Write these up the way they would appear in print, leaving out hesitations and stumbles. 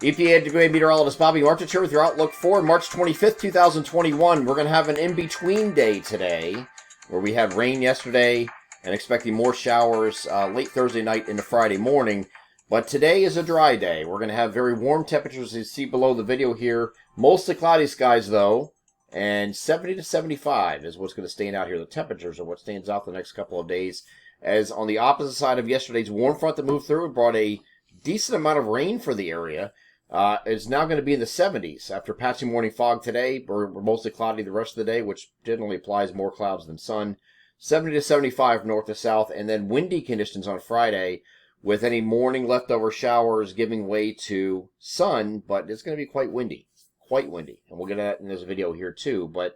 EPA degree meteorologist Bobby Martich here with your outlook for March 25th, 2021. We're going to have an in-between day today where we had rain yesterday and expecting more showers late Thursday night into Friday morning. But today is a dry day. We're going to have very warm temperatures, as you see below the video here. Mostly cloudy skies, though, and 70 to 75 is what's going to stand out here. The temperatures are what stands out the next couple of days. As on the opposite side of yesterday's warm front that moved through, it brought a decent amount of rain for the area. It's now going to be in the 70s after patchy morning fog today. We're mostly cloudy the rest of the day, which generally applies more clouds than sun. 70 to 75 north to south, and then windy conditions on Friday with any morning leftover showers giving way to sun, but it's going to be quite windy. And we'll get at that in this video here too, but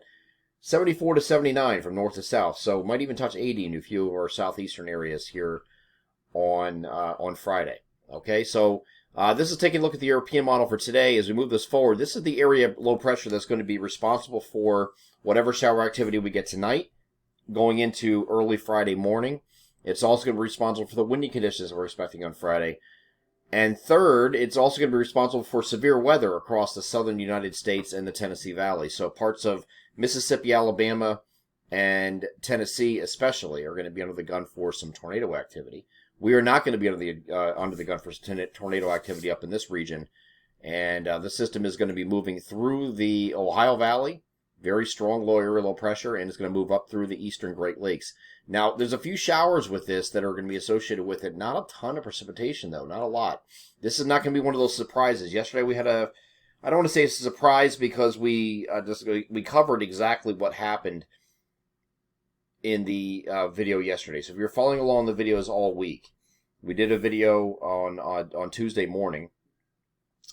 74 to 79 from north to south, so might even touch 80 in a few of our southeastern areas here on Friday. Okay, so this is taking a look at the European model for today. As we move this forward, this is the area of low pressure that's going to be responsible for whatever shower activity we get tonight going into early Friday morning. It's also going to be responsible for the windy conditions we're expecting on Friday. And third, it's also going to be responsible for severe weather across the southern United States and the Tennessee Valley. So parts of Mississippi, Alabama, and Tennessee especially are going to be under the gun for some tornado activity. We are not going to be under the gun for tornado activity up in this region. And the system is going to be moving through the Ohio Valley, very strong low area low pressure, and it's going to move up through the eastern Great Lakes. Now, there's a few showers with this that are going to be associated with it. Not a ton of precipitation, though. Not a lot. This is not going to be one of those surprises. Yesterday we had I don't want to say it's a surprise because we covered exactly what happened in the video yesterday. So if you're following along the videos all week, we did a video on Tuesday morning.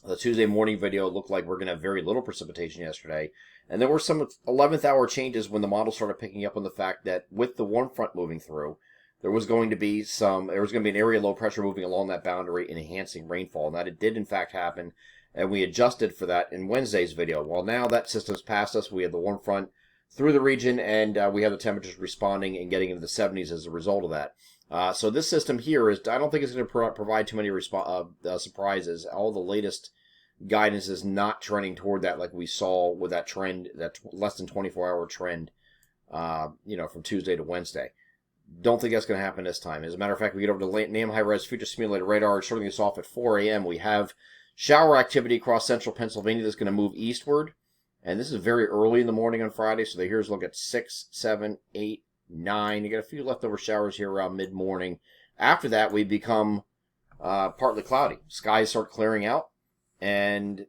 The Tuesday morning video looked like we're going to have very little precipitation yesterday. And there were some 11th hour changes when the model started picking up on the fact that with the warm front moving through, there was going to be an area of low pressure moving along that boundary and enhancing rainfall. And that it did in fact happen. And we adjusted for that in Wednesday's video. Well, now that system's passed us. We have the warm front through the region, and we have the temperatures responding and getting into the 70s as a result of that. So this system here I don't think it's going to provide too many surprises. All the latest guidance is not trending toward that like we saw with that trend, that less than 24-hour trend, from Tuesday to Wednesday. Don't think that's going to happen this time. As a matter of fact, we get over to NAM high-res future simulated radar, starting this off at 4 a.m. We have shower activity across central Pennsylvania that's going to move eastward. And this is very early in the morning on Friday, so here's a look at 6, 7, 8, 9. You get a few leftover showers here around mid-morning. After that, we become partly cloudy. Skies start clearing out, and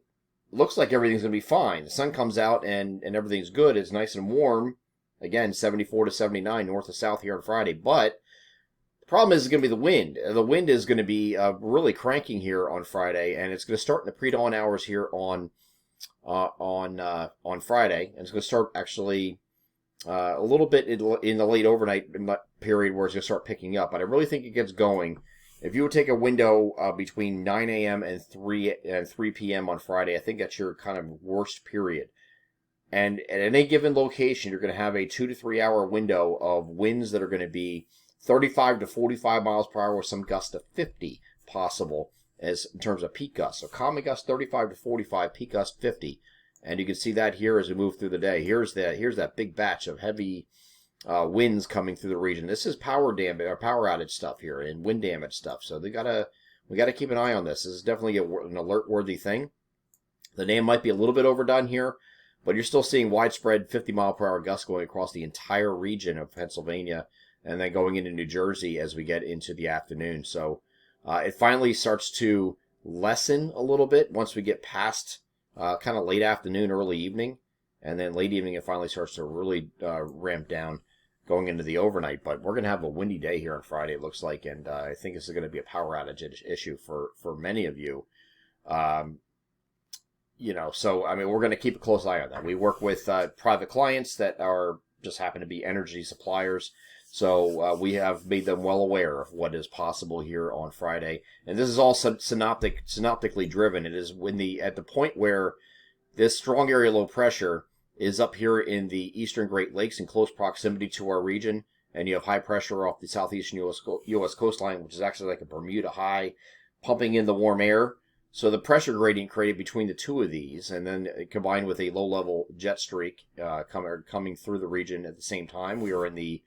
looks like everything's going to be fine. The sun comes out, and everything's good. It's nice and warm. Again, 74 to 79 north to south here on Friday. But the problem is going to be the wind. The wind is going to be really cranking here on Friday, and it's going to start in the pre-dawn hours here on Friday, and it's going to start actually a little bit in the late overnight period where it's going to start picking up. But I really think it gets going. If you would take a window between 9 a.m. and 3 p.m. on Friday, I think that's your kind of worst period. And at any given location, you're going to have a 2 to 3 hour window of winds that are going to be 35 to 45 miles per hour with some gusts of 50 possible as in terms of peak gusts. So common gust 35 to 45, peak gust 50. And you can see that here as we move through the day. Here's that big batch of heavy winds coming through the region. This is power outage stuff here and wind damage stuff. So we gotta keep an eye on this. This is definitely an alert-worthy thing. The NAM might be a little bit overdone here, but you're still seeing widespread 50-mile-per-hour gusts going across the entire region of Pennsylvania and then going into New Jersey as we get into the afternoon. So it finally starts to lessen a little bit once we get past kind of late afternoon, early evening. And then late evening, it finally starts to really ramp down going into the overnight. But we're going to have a windy day here on Friday, it looks like. And I think this is going to be a power outage issue for many of you. So, I mean, we're going to keep a close eye on that. We work with private clients that just happen to be energy suppliers. So we have made them well aware of what is possible here on Friday. And this is all synoptically driven. It is at the point where this strong area low pressure is up here in the eastern Great Lakes in close proximity to our region. And you have high pressure off the southeastern U.S. coastline, which is actually like a Bermuda high, pumping in the warm air. So the pressure gradient created between the two of these, and then combined with a low-level jet streak coming through the region at the same time. We are in the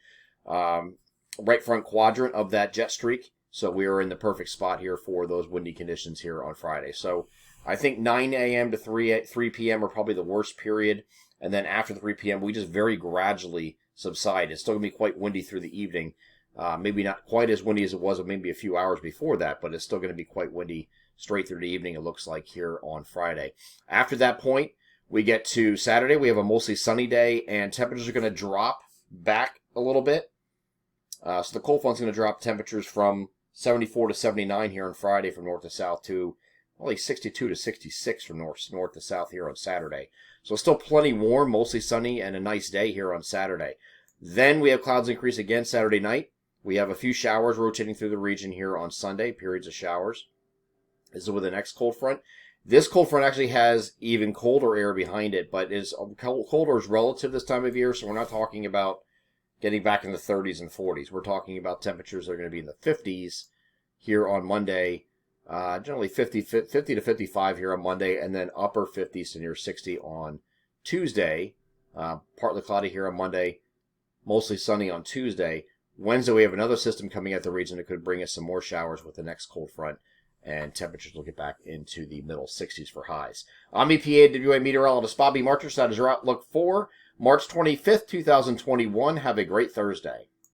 right front quadrant of that jet streak, so we are in the perfect spot here for those windy conditions here on Friday. So I think 9 a.m. to 3 p.m. are probably the worst period, and then after 3 p.m. we just very gradually subside. It's still going to be quite windy through the evening. Maybe not quite as windy as it was maybe a few hours before that, but it's still going to be quite windy straight through the evening, it looks like, here on Friday. After that point, we get to Saturday. We have a mostly sunny day, and temperatures are going to drop back a little bit. So the cold front's going to drop temperatures from 74 to 79 here on Friday from north to south to only 62 to 66 from north to south here on Saturday. So still plenty warm, mostly sunny, and a nice day here on Saturday. Then we have clouds increase again Saturday night. We have a few showers rotating through the region here on Sunday, periods of showers. This is with the next cold front. This cold front actually has even colder air behind it, but is colder is relative this time of year, so we're not talking about getting back in the 30s and 40s. We're talking about temperatures that are going to be in the 50s here on Monday, generally 50 to 55 here on Monday, and then upper 50s to near 60 on Tuesday. Partly cloudy here on Monday, mostly sunny on Tuesday. Wednesday, we have another system coming at the region that could bring us some more showers with the next cold front, and temperatures will get back into the middle 60s for highs. I'm EPA WA meteorologist Bobby Marchers. That is your outlook for March 25th, 2021. Have a great Thursday.